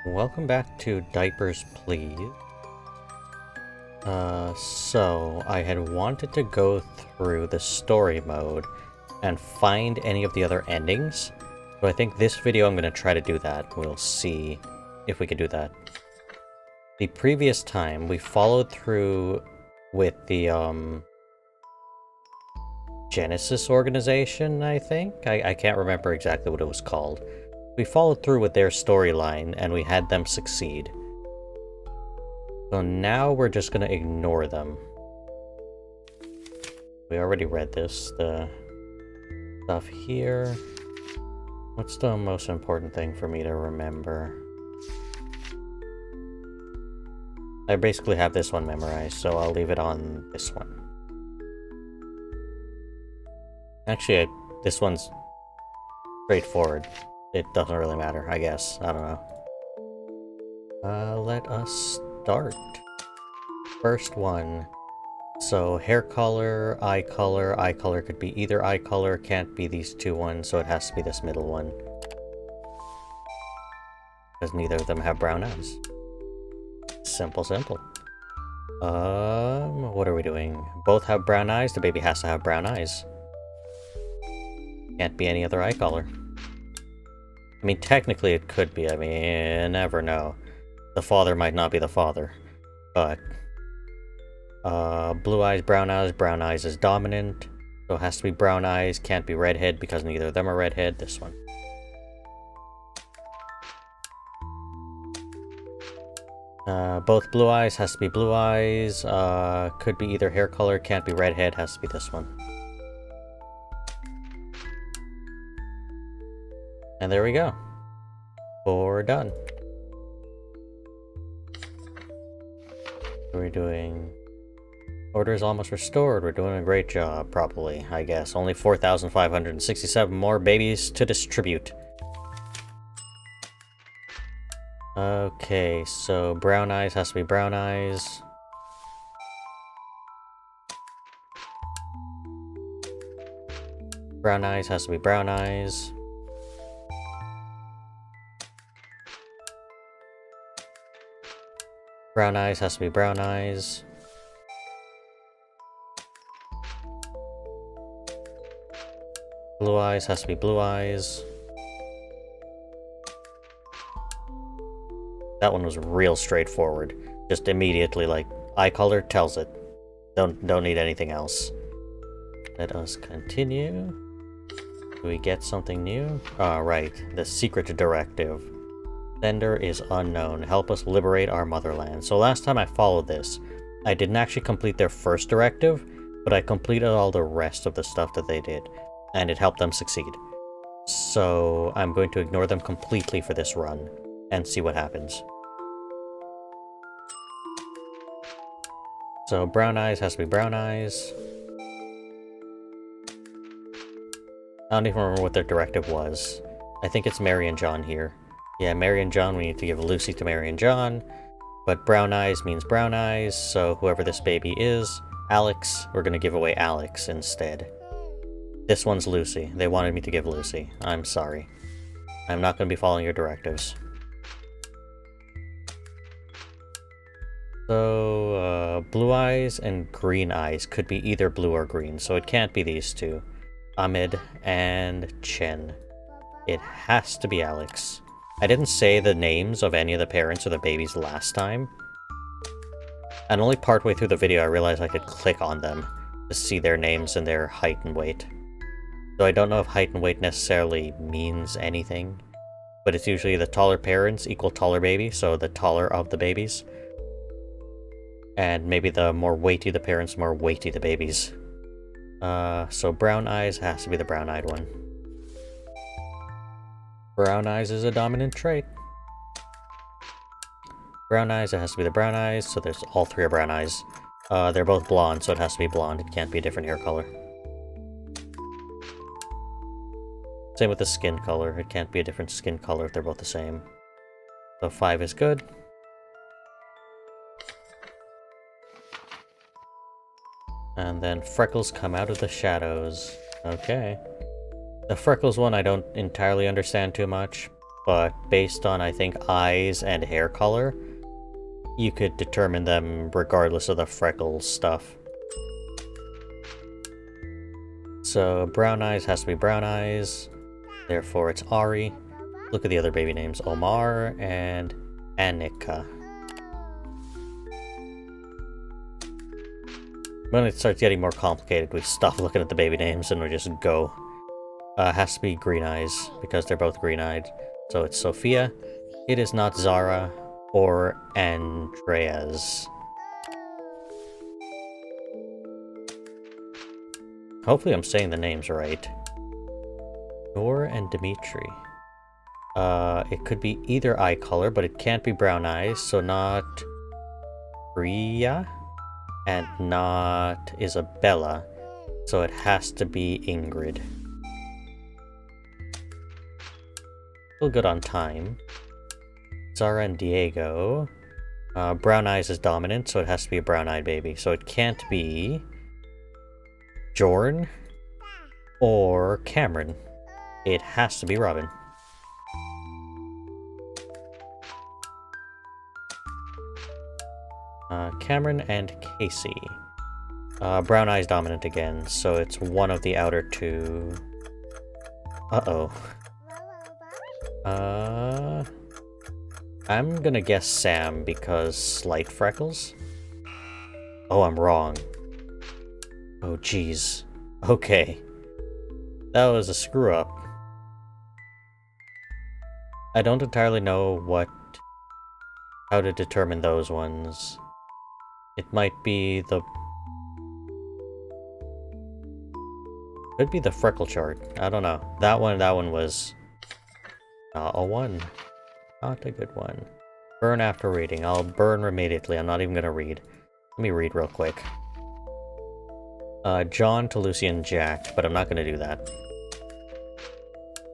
Welcome back to Diapers, please. So I had wanted to go through the story mode and find any of the other endings. So I think this video I'm going to try to do that. We'll see if we can do that. The previous time we followed through with the Genesis organization, I think? I can't remember exactly what it was called. We followed through with their storyline and we had them succeed. So now we're just gonna ignore them. We already read this, the stuff here. What's the most important thing for me to remember? I basically have this one memorized, so I'll leave it on this one. Actually, this one's straightforward. It doesn't really matter, I guess. I don't know. Let us start. First one. So hair color, eye color could be either eye color, can't be these two ones, so it has to be this middle one. Because neither of them have brown eyes. Simple, simple. What are we doing? Both have brown eyes, the baby has to have brown eyes. Can't be any other eye color. I mean, technically it could be, I mean, you never know. The father might not be the father, but blue eyes, brown eyes is dominant, so it has to be brown eyes, can't be redhead because neither of them are redhead, this one. Both blue eyes, has to be blue eyes, could be either hair color, can't be redhead, has to be this one. And there we go. We're done. We're doing... Order is almost restored. We're doing a great job, probably, I guess. Only 4,567 more babies to distribute. Okay, so brown eyes has to be brown eyes. Brown eyes has to be brown eyes. Brown eyes has to be brown eyes. Blue eyes has to be blue eyes. That one was real straightforward. Just immediately, like, eye color tells it. Don't need anything else. Let us continue. Do we get something new? Right. The secret directive. Sender is unknown. Help us liberate our motherland. So last time I followed this, I didn't actually complete their first directive, but I completed all the rest of the stuff that they did, and it helped them succeed. So I'm going to ignore them completely for this run, and see what happens. So brown eyes has to be brown eyes. I don't even remember what their directive was. I think it's Mary and John here. Yeah, Mary and John, we need to give Lucy to Mary and John. But brown eyes means brown eyes, so whoever this baby is, Alex, we're gonna give away Alex instead. This one's Lucy. They wanted me to give Lucy. I'm sorry. I'm not gonna be following your directives. So, blue eyes and green eyes could be either blue or green, so it can't be these two. Ahmed and Chen. It has to be Alex. I didn't say the names of any of the parents or the babies last time. And only partway through the video I realized I could click on them to see their names and their height and weight. So I don't know if height and weight necessarily means anything, but it's usually the taller parents equal taller baby, so the taller of the babies. And maybe the more weighty the parents, more weighty the babies. So brown eyes has to be the brown-eyed one. Brown eyes is a dominant trait. Brown eyes, it has to be the brown eyes, so there's all three are brown eyes. They're both blonde, so it has to be blonde. It can't be a different hair color. Same with the skin color. It can't be a different skin color if they're both the same. So 5 is good. And then freckles come out of the shadows. Okay. The freckles one I don't entirely understand too much, but based on, I think, eyes and hair color, you could determine them regardless of the freckles stuff. So brown eyes has to be brown eyes, therefore it's Ari. Look at the other baby names, Omar and Annika. When it starts getting more complicated, we stop looking at the baby names and we just go. Has to be green eyes, because they're both green-eyed. So it's Sophia. It is not Zara or Andreas. Hopefully I'm saying the names right. Nor and Dimitri. It could be either eye color, but it can't be brown eyes, so not Priya and not Isabella. So it has to be Ingrid. Still good on time. Zara and Diego. Brown eyes is dominant, so it has to be a brown-eyed baby. So it can't be Jorn or Cameron. It has to be Robin. Cameron and Casey. Brown eyes dominant again, so it's one of the outer two. Uh-oh. I'm gonna guess Sam because slight freckles. Oh, I'm wrong. Oh, jeez. Okay. That was a screw-up. I don't entirely know how to determine those ones. It might be the... Could be the freckle chart. I don't know. That one was... a 1. Not a good one. Burn after reading. I'll burn immediately. I'm not even gonna read. Let me read real quick. John to Lucy and Jack, but I'm not gonna do that.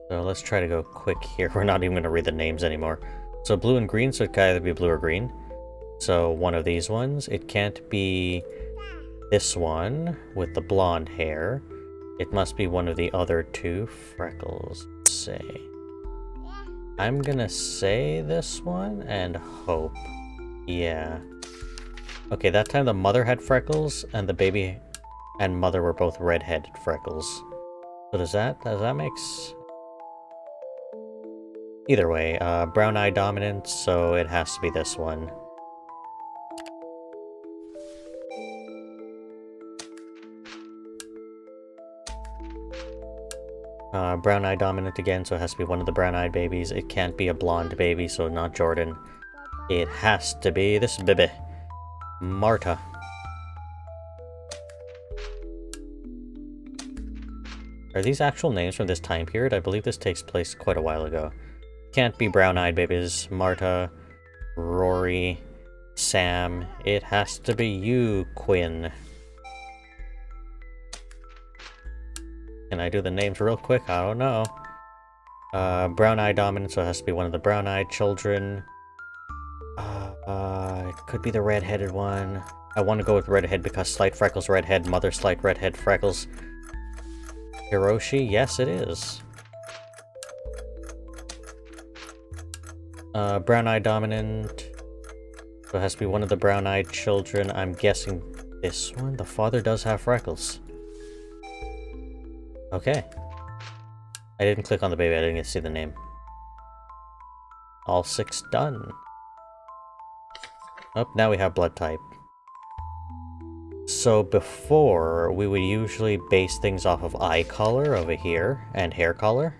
So let's try to go quick here. We're not even gonna read the names anymore. So blue and green, so it could either be blue or green. So one of these ones. It can't be this one with the blonde hair. It must be one of the other two freckles. Let's say. I'm gonna say this one and hope. Yeah. Okay, that time the mother had freckles and the baby and mother were both red-headed freckles. So does that make Either way, brown eye dominant, so it has to be this one. Brown eye dominant again, so it has to be one of the brown-eyed babies. It can't be a blonde baby, so not Jordan. It has to be this baby. Marta. Are these actual names from this time period? I believe this takes place quite a while ago. Can't be brown-eyed babies. Marta, Rory, Sam. It has to be you, Quinn. Can I do the names real quick? I don't know. Brown-eye dominant, so it has to be one of the brown-eyed children. It could be the red-headed one. I want to go with redhead because slight freckles, redhead, mother, slight redhead, freckles. Hiroshi? Yes, it is. Brown-eye dominant. So it has to be one of the brown-eyed children. I'm guessing this one. The father does have freckles. Okay. I didn't click on the baby, I didn't get to see the name. All 6 done. Oh, now we have blood type. So before, we would usually base things off of eye color over here, and hair color.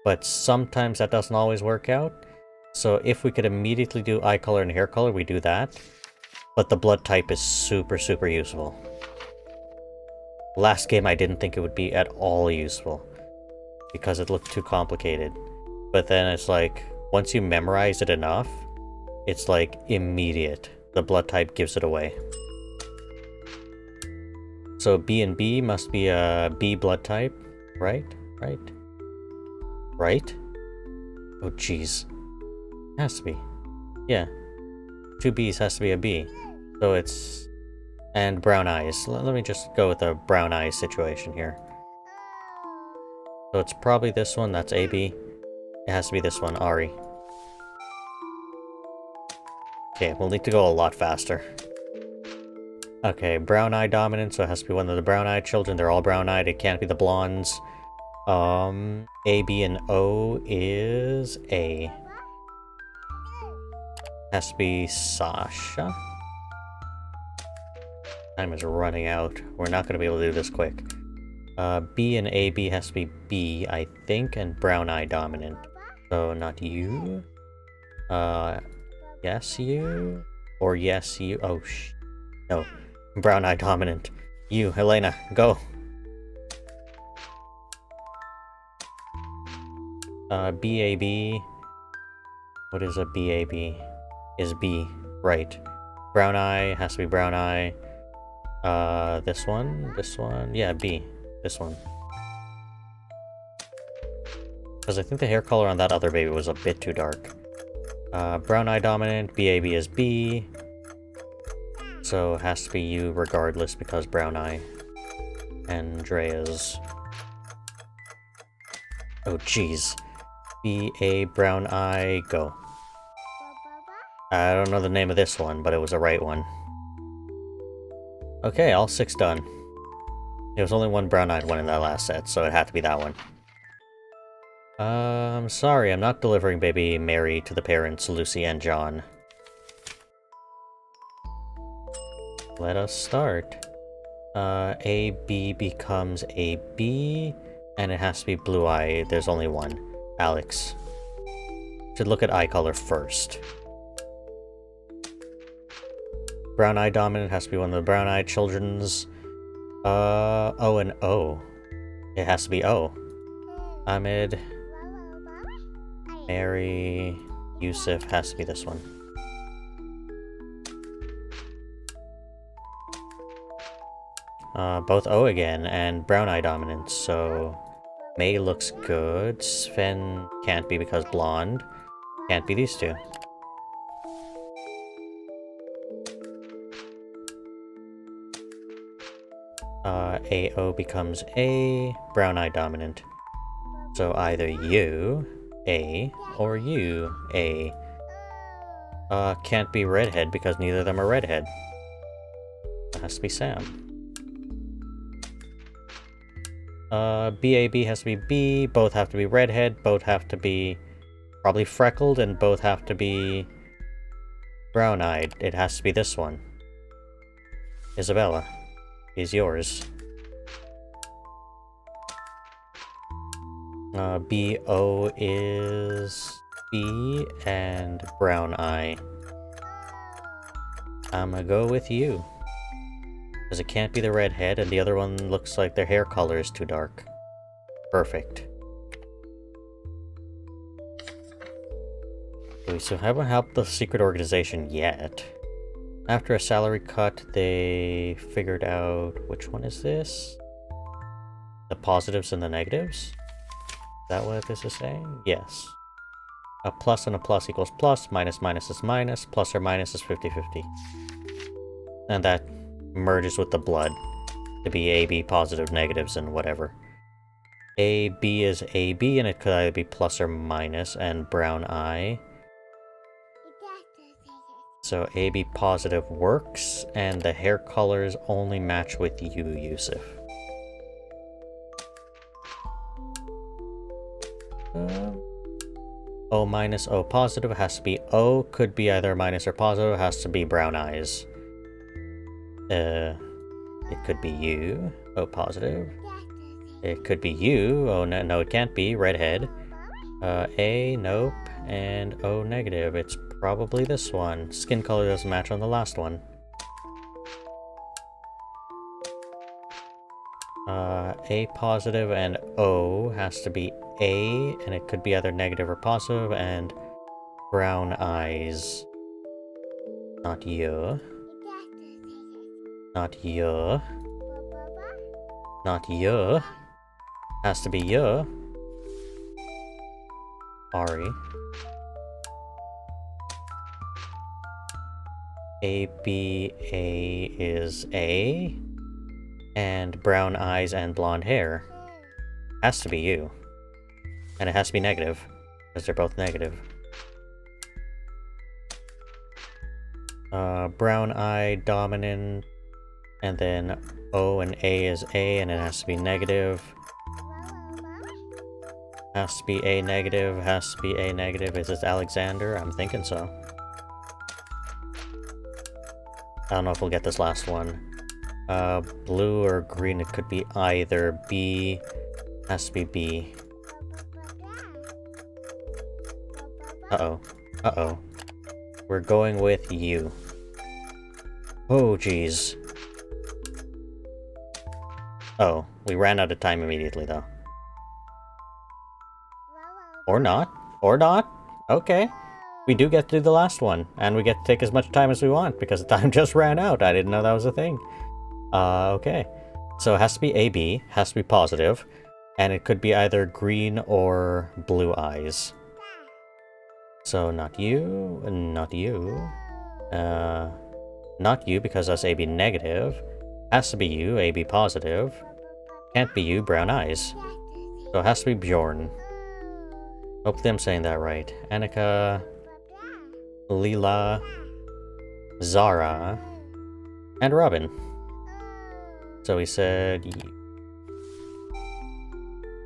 But sometimes that doesn't always work out. So if we could immediately do eye color and hair color, we do that. But the blood type is super, super useful. Last game I didn't think it would be at all useful. Because it looked too complicated. But then it's like, once you memorize it enough, it's like immediate. The blood type gives it away. So B and B must be a B blood type, right? Right? Oh jeez. Has to be. Yeah. 2 B's has to be a B. So it's... And brown eyes. Let me just go with a brown eyes situation here. So it's probably this one, that's AB. It has to be this one, Ari. Okay, we'll need to go a lot faster. Okay, brown eye dominant, so it has to be one of the brown eyed children. They're all brown eyed, it can't be the blondes. A, B, and O is A. Has to be Sasha. Time is running out. We're not going to be able to do this quick. B and AB has to be B, I think, and brown eye dominant. So not you. Yes you. Or yes you. Oh no. Brown eye dominant. You, Helena, go. BAB. What is a BAB? Is B. Right. Brown eye has to be brown eye. This one? Yeah, B. This one. Because I think the hair color on that other baby was a bit too dark. Brown eye dominant, BAB is B. So it has to be you regardless because brown eye. Andrea's. Oh jeez. BA brown eye, go. I don't know the name of this one, but it was a right one. Okay, all 6 done. There was only one brown-eyed one in that last set, so it had to be that one. I'm sorry, I'm not delivering baby Mary to the parents, Lucy and John. Let us start. AB becomes AB, and it has to be blue eye. There's only one. Alex. Should look at eye color first. Brown eye dominant has to be one of the brown eyed children's. O and O. It has to be O. Ahmed. Mary. Yusuf has to be this one. Both O again, and brown eye dominant, so May looks good. Sven can't be because blonde. Can't be these two. AO becomes A, brown eye dominant. So either you, A, or you, A. Can't be redhead because neither of them are redhead. It has to be Sam. BAB has to be B, both have to be redhead, both have to be probably freckled, and both have to be brown-eyed. It has to be this one. Isabella is yours. BO is B and brown eye. I'm gonna go with you. Because it can't be the redhead, and the other one looks like their hair color is too dark. Perfect. Okay, so haven't helped the secret organization yet. After a salary cut, they figured out... Which one is this? The positives and the negatives? Is that what this is saying? Yes. A plus and a plus equals plus, minus minus is minus, plus or minus is 50-50. And that merges with the blood to be AB, positive, negatives, and whatever. AB is AB, and it could either be plus or minus, and brown eye. So AB positive works, and the hair colors only match with you, Yusuf. O minus O positive has to be O, could be either minus or positive, has to be brown eyes. It could be you, O positive. It could be you, oh no it can't be, redhead. A, nope, and O negative, it's probably this one. Skin color doesn't match on the last one. A positive and O has to be A, and it could be either negative or positive, and brown eyes. Not you. Not you. Not you. Has to be you. Ari. A is A. And brown eyes and blonde hair. Has to be you. And it has to be negative. because they're both negative. Brown eye, dominant, and then O and A is A, and it has to be negative. Has to be A negative, has to be A negative. Is this Alexander? I'm thinking so. I don't know if we'll get this last one. Blue or green, it could be either. B, has to be B. Uh-oh. Uh-oh. We're going with U. Oh, jeez. Oh, we ran out of time immediately, though. Or not. Or not. Okay. We do get to do the last one, and we get to take as much time as we want, because the time just ran out. I didn't know that was a thing. Okay. So it has to be AB, has to be positive, and it could be either green or blue eyes. So not you, not you. Not you, because that's AB negative. Has to be you, AB positive. Can't be you, brown eyes. So it has to be Bjorn. Hopefully I'm saying that right. Annika, Leela, Zara, and Robin. So he said...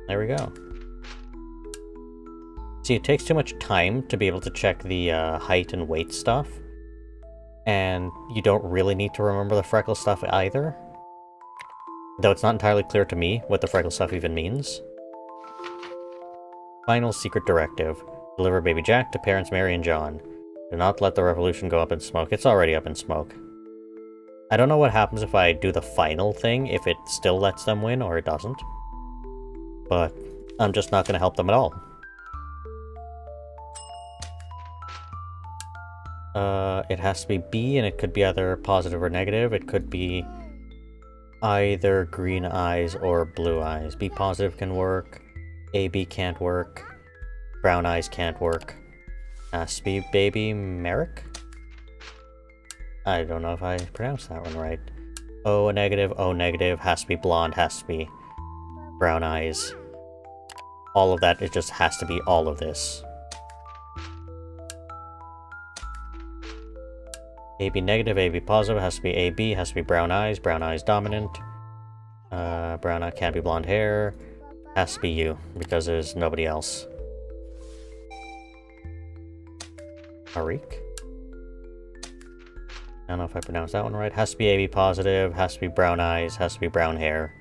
There we go. See, it takes too much time to be able to check the height and weight stuff. And you don't really need to remember the freckle stuff either. Though it's not entirely clear to me what the freckle stuff even means. Final secret directive. Deliver baby Jack to parents Mary and John. Do not let the revolution go up in smoke. It's already up in smoke. I don't know what happens if I do the final thing, if it still lets them win or it doesn't. But I'm just not going to help them at all. It has to be B, and it could be either positive or negative. It could be either green eyes or blue eyes. B positive can work. AB can't work. Brown eyes can't work. Has to be baby Merrick? I don't know if I pronounced that one right. O negative, has to be blonde, has to be brown eyes. All of that, it just has to be all of this. AB negative, AB positive, has to be AB, has to be brown eyes dominant. Brown eye can't be blonde hair. Has to be you, because there's nobody else. Arik? I don't know if I pronounced that one right. Has to be AB positive, has to be brown eyes, has to be brown hair.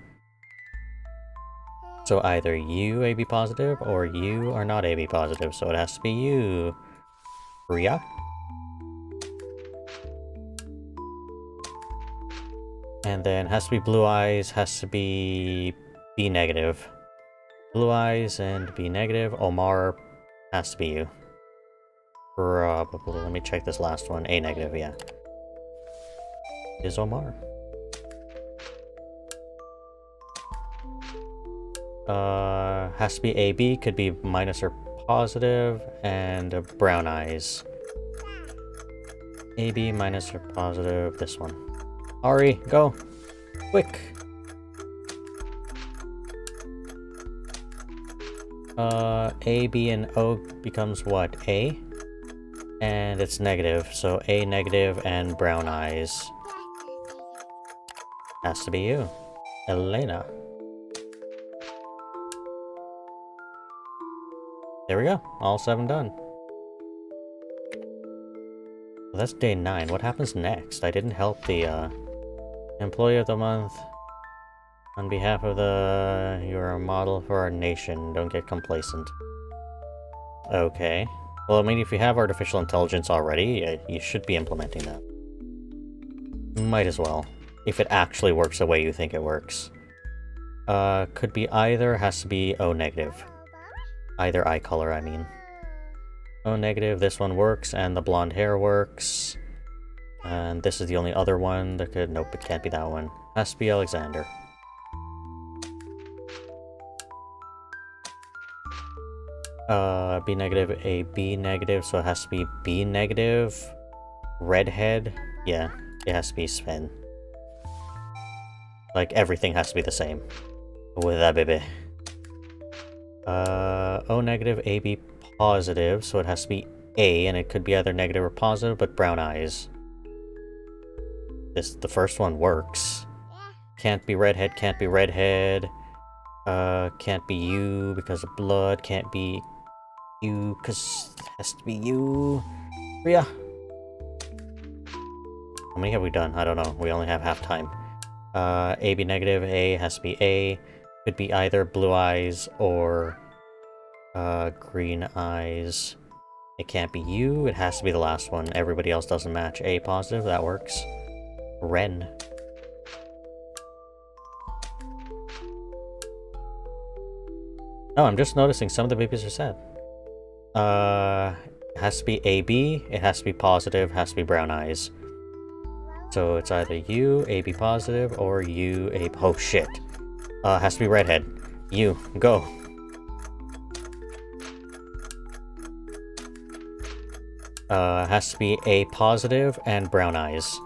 So either you AB positive, or you are not AB positive, so it has to be you. Ria? And then has to be blue eyes, has to be B negative. Blue eyes and B negative. Omar has to be you. Probably. Let me check this last one. A negative, yeah. Is Omar. Has to be AB, could be minus or positive, and brown eyes. AB minus or positive, this one. Ari, go! Quick! A, B, and O becomes what? A? And it's negative, so A negative and brown eyes. Has to be you. Elena. There we go. All 7 done. Well, that's day 9. What happens next? I didn't help the, Employee of the Month. On behalf of the... You're a model for our nation. Don't get complacent. Okay. Well, I mean, if you have artificial intelligence already, you should be implementing that. Might as well. If it actually works the way you think it works. Could be either, has to be O negative. Either eye color, I mean. O negative, this one works, and the blonde hair works. And this is the only other one that could... Nope, it can't be that one. Has to be Alexander. B negative, A, B negative, so it has to be B negative. Redhead, yeah, it has to be Sven. Like, everything has to be the same. With that baby. O negative, AB positive, so it has to be A, and it could be either negative or positive, but brown eyes. The first one works. Can't be redhead, can't be redhead. Can't be you because of blood, can't be you because it has to be you. Rhea! How many have we done? I don't know. We only have half time. A be negative, A has to be A. Could be either blue eyes or green eyes. It can't be you, it has to be the last one. Everybody else doesn't match. A positive, that works. Ren. Oh, I'm just noticing some of the babies are sad. It has to be AB, it has to be positive, has to be brown eyes. So it's either you, AB positive, or you, A... Oh, shit. Has to be redhead. You, go. Has to be A positive and brown eyes.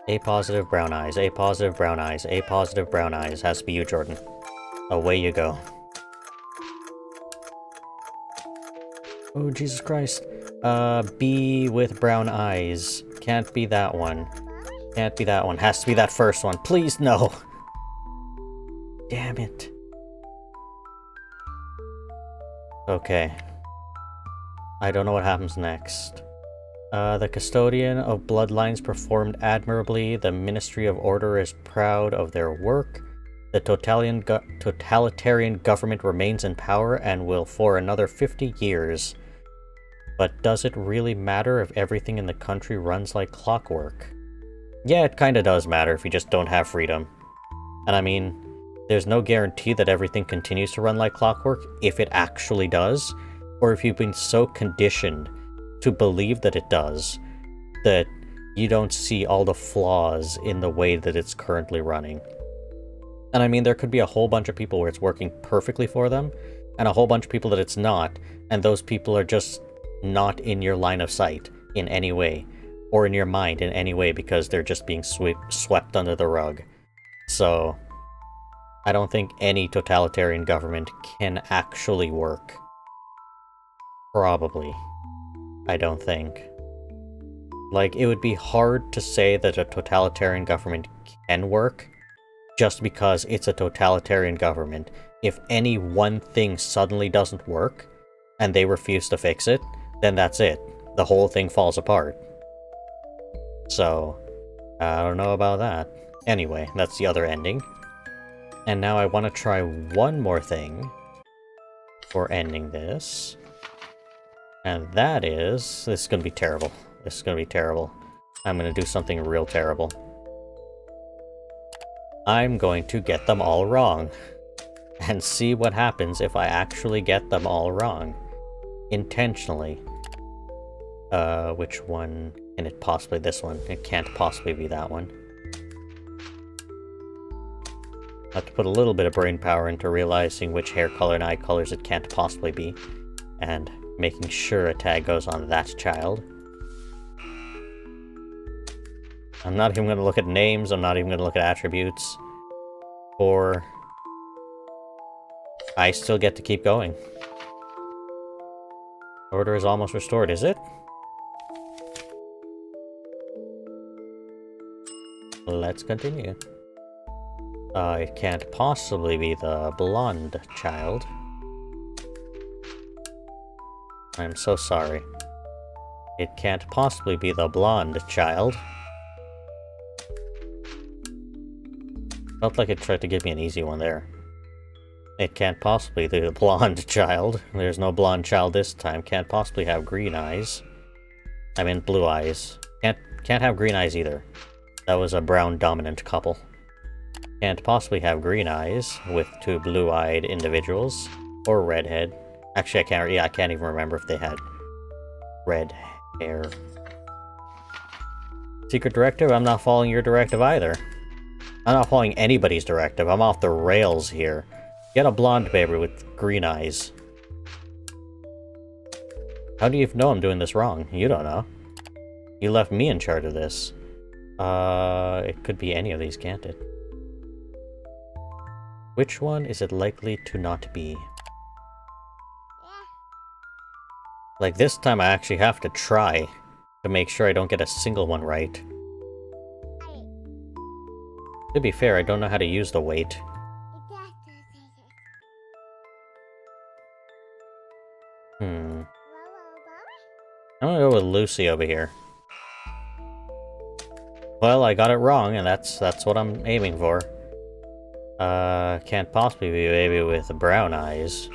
A positive, brown eyes. A positive, brown eyes. A positive, brown eyes. Has to be you, Jordan. Away you go. Oh, Jesus Christ. B with brown eyes. Can't be that one. Can't be that one. Has to be that first one. Please, no! Damn it. Okay. I don't know what happens next. The custodian of bloodlines performed admirably. The Ministry of Order is proud of their work. The totalitarian government remains in power and will for another 50 years. But does it really matter if everything in the country runs like clockwork? Yeah, it kinda does matter if you just don't have freedom. And I mean, there's no guarantee that everything continues to run like clockwork if it actually does, or if you've been so conditioned to believe that it does, that you don't see all the flaws in the way that it's currently running. And I mean, there could be a whole bunch of people where it's working perfectly for them, and a whole bunch of people that it's not, and those people are just not in your line of sight in any way, or in your mind in any way, because they're just being swept under the rug. So, I don't think any totalitarian government can actually work. Probably. I don't think. Like, it would be hard to say that a totalitarian government can work, just because it's a totalitarian government. If any one thing suddenly doesn't work, and they refuse to fix it, then that's it. The whole thing falls apart. So, I don't know about that. Anyway, that's the other ending. And now I want to try one more thing for ending this. And that is... This is going to be terrible. This is going to be terrible. I'm going to do something real terrible. I'm going to get them all wrong. And see what happens if I actually get them all wrong. Intentionally. Which one can it possibly... This one. It can't possibly be that one. I have to put a little bit of brain power into realizing which hair color and eye colors it can't possibly be. And making sure a tag goes on that child. I'm not even going to look at names, I'm not even going to look at attributes. Or... I still get to keep going. Order is almost restored, is it? Let's continue. It can't possibly be the blonde child. I'm so sorry. It can't possibly be the blonde child. Felt like it tried to give me an easy one there. It can't possibly be the blonde child. There's no blonde child this time. Can't possibly have green eyes. I mean blue eyes. Can't have green eyes either. That was a brown dominant couple. Can't possibly have green eyes with two blue-eyed individuals. Or redhead. Actually, I can't even remember if they had red hair. Secret directive? I'm not following your directive either. I'm not following anybody's directive. I'm off the rails here. Get a blonde baby with green eyes. How do you know I'm doing this wrong? You don't know. You left me in charge of this. It could be any of these, can't it? Which one is it likely to not be? Like, this time I actually have to try to make sure I don't get a single one right. To be fair, I don't know how to use the weight. I'm gonna go with Lucy over here. Well, I got it wrong, and that's what I'm aiming for. Can't possibly be a baby with brown eyes.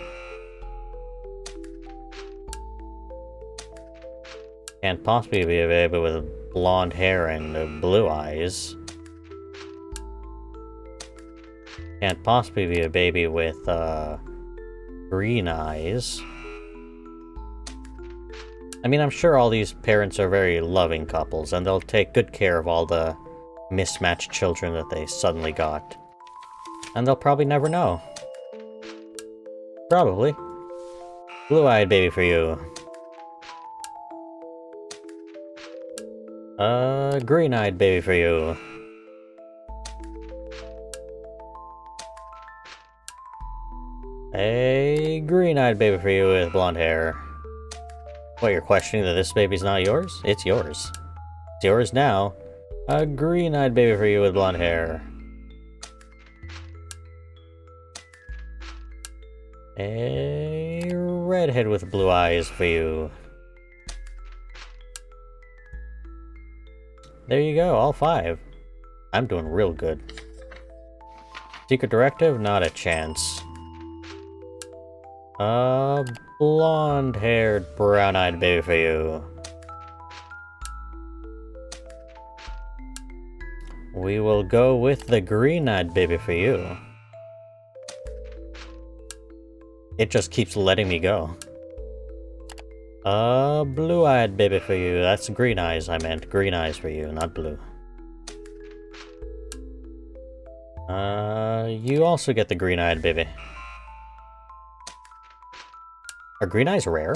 Can't possibly be a baby with blonde hair and blue eyes. Can't possibly be a baby with, green eyes. I mean, I'm sure all these parents are very loving couples, and they'll take good care of all the mismatched children that they suddenly got. And they'll probably never know. Probably. Blue-eyed baby for you. Green-eyed baby for you. A green-eyed baby for you with blonde hair. What, you're questioning that this baby's not yours? It's yours. It's yours now. A green-eyed baby for you with blonde hair. A redhead with blue eyes for you. There you go, all 5. I'm doing real good. Secret directive? Not a chance. A blonde-haired, brown-eyed baby for you. We will go with the green-eyed baby for you. It just keeps letting me go. A blue-eyed baby for you. That's green eyes, I meant. Green eyes for you, not blue. You also get the green-eyed baby. Are green eyes rare?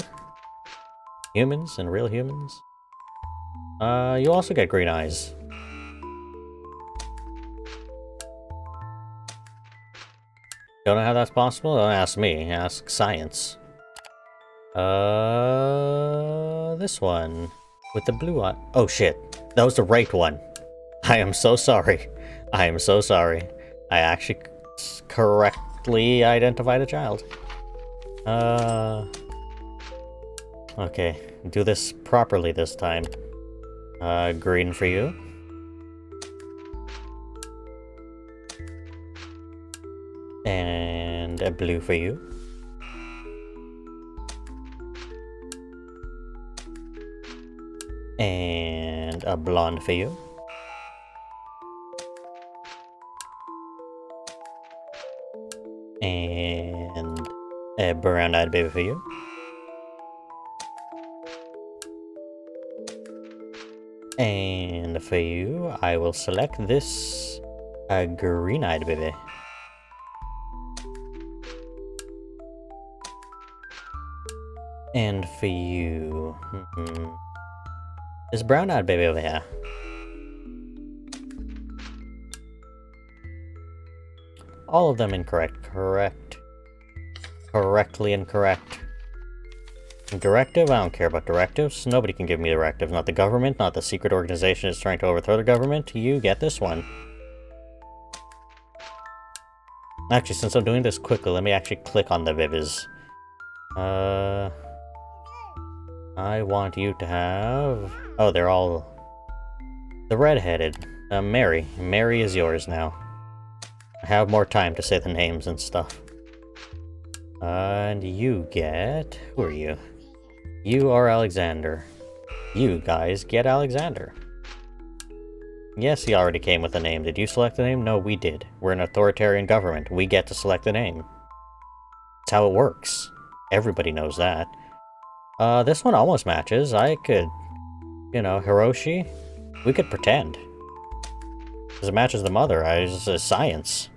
Humans and real humans? You also get green eyes. Don't know how that's possible? Don't ask me, ask science. This one. With the blue eye. Oh shit, that was the right one. I am so sorry. I am so sorry. I actually correctly identified a child. Okay, do this properly this time. Green for you. And a blue for you. And a blonde for you. And a brown-eyed baby for you. And for you, I will select this green-eyed baby. And for you, this brown-eyed baby over here. All of them incorrect. Correct. Correctly incorrect. Directive? I don't care about directives. Nobody can give me directives. Not the government, not the secret organization that's trying to overthrow the government. You get this one. Actually, since I'm doing this quickly, let me actually click on the Vivis. I want you to have... Oh, they're all... The red-headed. Mary. Mary is yours now. I have more time to say the names and stuff. And you get... Who are you? You are Alexander. You guys get Alexander. Yes, he already came with a name. Did you select the name? No, we did. We're an authoritarian government. We get to select the name. That's how it works. Everybody knows that. This one almost matches. I could... You know, Hiroshi? We could pretend. Because it matches the mother. It's science.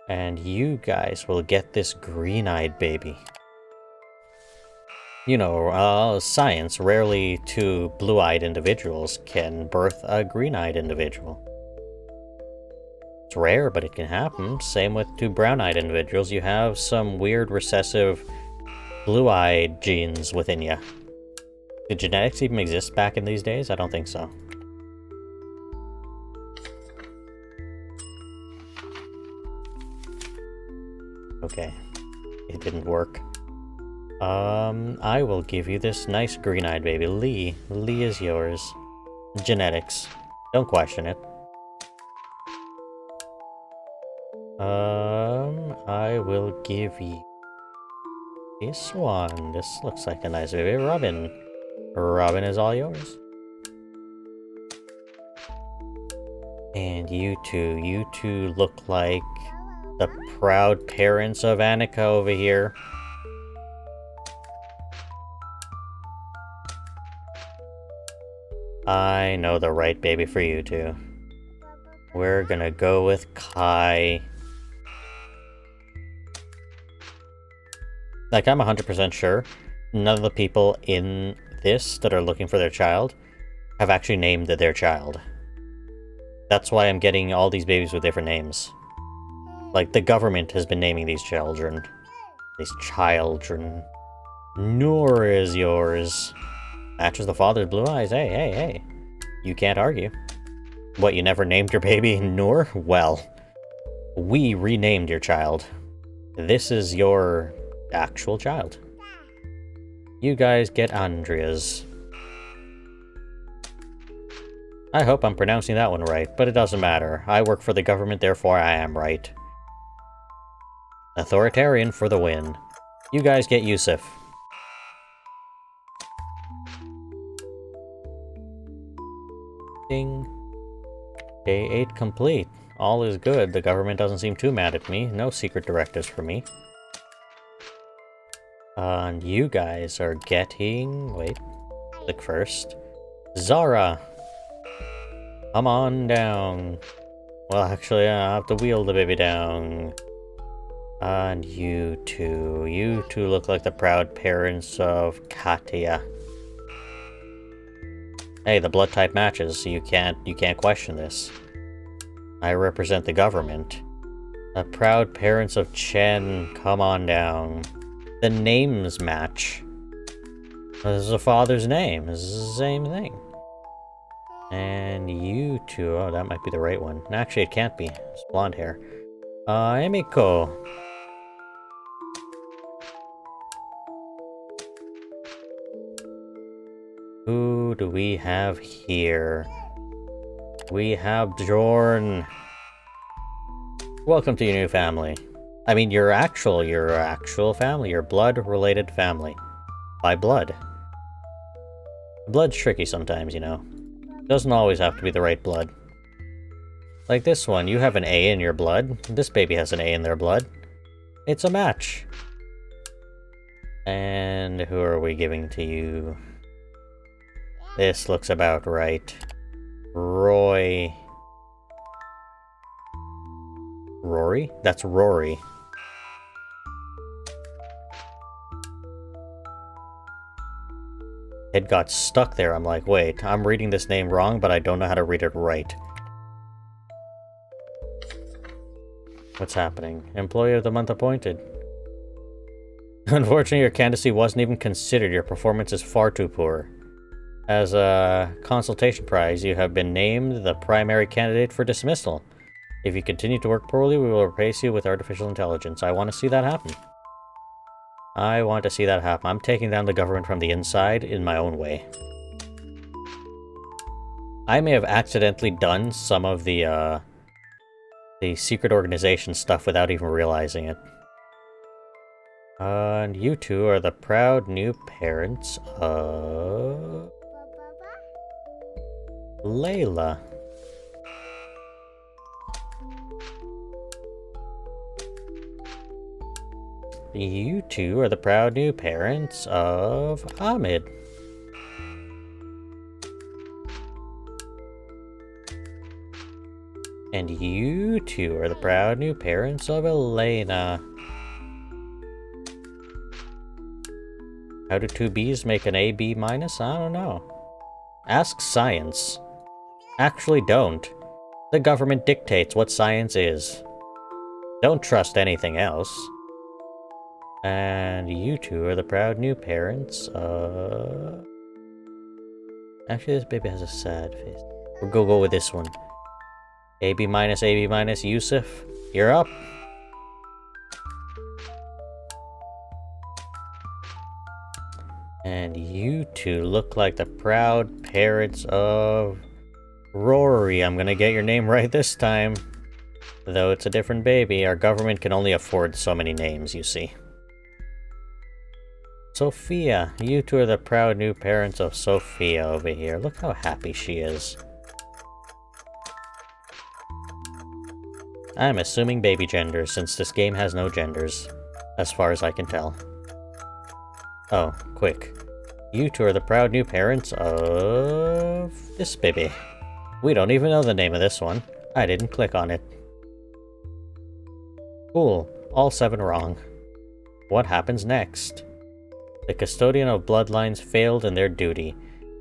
And you guys will get this green-eyed baby. You know, science, rarely two blue-eyed individuals can birth a green-eyed individual. It's rare, but it can happen. Same with two brown-eyed individuals. You have some weird recessive blue-eyed genes within you. Did genetics even exist back in these days? I don't think so. Okay. It didn't work. I will give you this nice green-eyed baby. Lee. Lee is yours. Genetics. Don't question it. I will give you this one. This looks like a nice baby. Robin. Robin is all yours. And you two look like the proud parents of Annika over here. I know the right baby for you two. We're gonna go with Kai. Like, I'm 100% sure none of the people in this that are looking for their child have actually named their child. That's why I'm getting all these babies with different names. Like, the government has been naming these children. These children. Noor is yours. Matches the father's blue eyes. Hey, hey, hey. You can't argue. What, you never named your baby Noor? Well, we renamed your child. This is your actual child. You guys get Andrea's. I hope I'm pronouncing that one right, but it doesn't matter. I work for the government, therefore I am right. Authoritarian for the win. You guys get Yusuf. Ding. Day 8 complete. All is good. The government doesn't seem too mad at me. No secret directives for me. And you guys are getting... Wait. Click first. Zara! Come on down. Well, actually, I have to wheel the baby down. And you two. You two look like the proud parents of Katya. Hey, the blood type matches, so you can't question this. I represent the government. The proud parents of Chen, come on down. The names match. This is a father's name. This is the same thing. And you two, oh, that might be the right one. Actually, it can't be. It's blonde hair. Emiko. Who do we have here? We have Jorn. Welcome to your new family. I mean, your actual family, your blood-related family. By blood. Blood's tricky sometimes, you know. Doesn't always have to be the right blood. Like this one, you have an A in your blood. This baby has an A in their blood. It's a match. And who are we giving to you? This looks about right. Roy. Rory? That's Rory. It got stuck there. I'm like, wait, I'm reading this name wrong, but I don't know how to read it right. What's happening? Employee of the Month appointed. Unfortunately, your candidacy wasn't even considered. Your performance is far too poor. As a consultation prize, you have been named the primary candidate for dismissal. If you continue to work poorly, we will replace you with artificial intelligence. I want to see that happen. I want to see that happen. I'm taking down the government from the inside in my own way. I may have accidentally done some of the secret organization stuff without even realizing it. And you two are the proud new parents of... Layla. You two are the proud new parents of Ahmed. And you two are the proud new parents of Elena. How do two B's make an AB minus? I don't know. Ask science. Actually don't. The government dictates what science is. Don't trust anything else. And you two are the proud new parents. Actually, this baby has a sad face. We'll go with this one. AB minus, Yusuf. You're up. And you two look like the proud parents of Rory. I'm gonna get your name right this time. Though it's a different baby, our government can only afford so many names, you see. Sophia. You two are the proud new parents of Sophia over here. Look how happy she is. I'm assuming baby genders, since this game has no genders, as far as I can tell. Oh, quick. You two are the proud new parents of this baby. We don't even know the name of this one. I didn't click on it. Cool. All 7 wrong. What happens next? The custodian of bloodlines failed in their duty,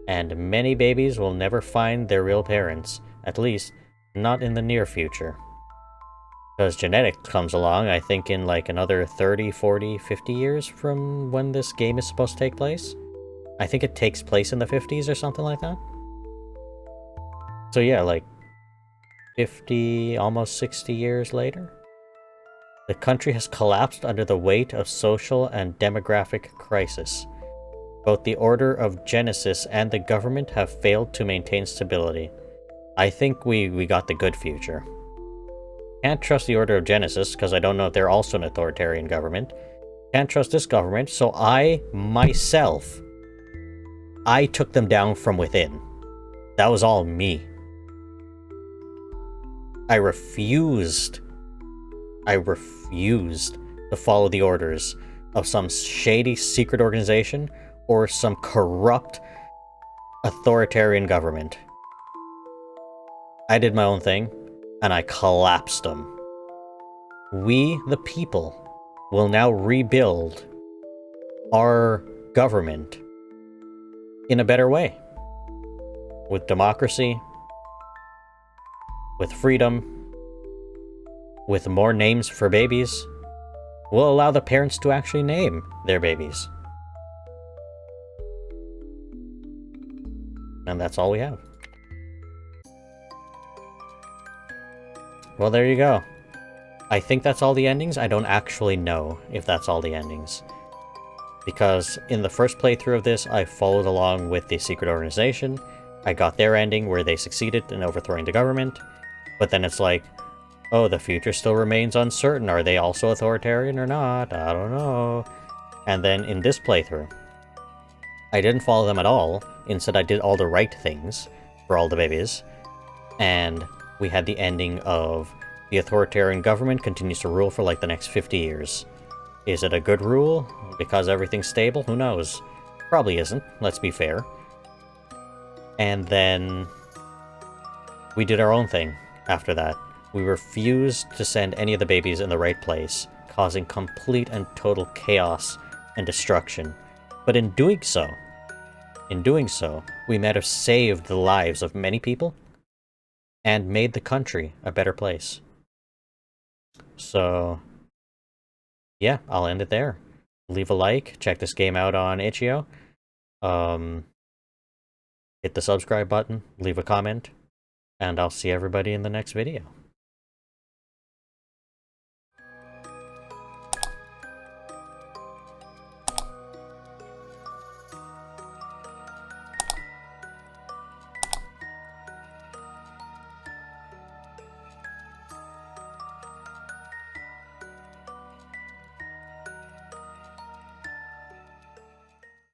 and many babies will never find their real parents, at least not in the near future. Because genetics comes along, I think in like another 30, 40, 50 years from when this game is supposed to take place. I think it takes place in the 50s or something like that. So yeah, like 50, almost 60 years later. The country has collapsed under the weight of social and demographic crisis. Both the Order of Genesis and the government have failed to maintain stability. I think we got the good future. Can't trust the Order of Genesis, because I don't know if they're also an authoritarian government. Can't trust this government, so I took them down from within. That was all me. I refused to follow the orders of some shady secret organization or some corrupt authoritarian government. I did my own thing, and I collapsed them. We, the people, will now rebuild our government in a better way. With democracy, with freedom, with more names for babies. We'll allow the parents to actually name their babies. And that's all we have. Well, there you go. I think that's all the endings. I don't actually know if that's all the endings. Because in the first playthrough of this, I followed along with the secret organization. I got their ending where they succeeded in overthrowing the government. But then it's like, oh, the future still remains uncertain. Are they also authoritarian or not? I don't know. And then in this playthrough, I didn't follow them at all. Instead, I did all the right things for all the babies. And we had the ending of the authoritarian government continues to rule for like the next 50 years. Is it a good rule? Because everything's stable? Who knows? Probably isn't, let's be fair. And then we did our own thing after that. We refused to send any of the babies in the right place, causing complete and total chaos and destruction. But in doing so, we might have saved the lives of many people and made the country a better place. So, yeah, I'll end it there. Leave a like, check this game out on itch.io. Hit the subscribe button, leave a comment, and I'll see everybody in the next video.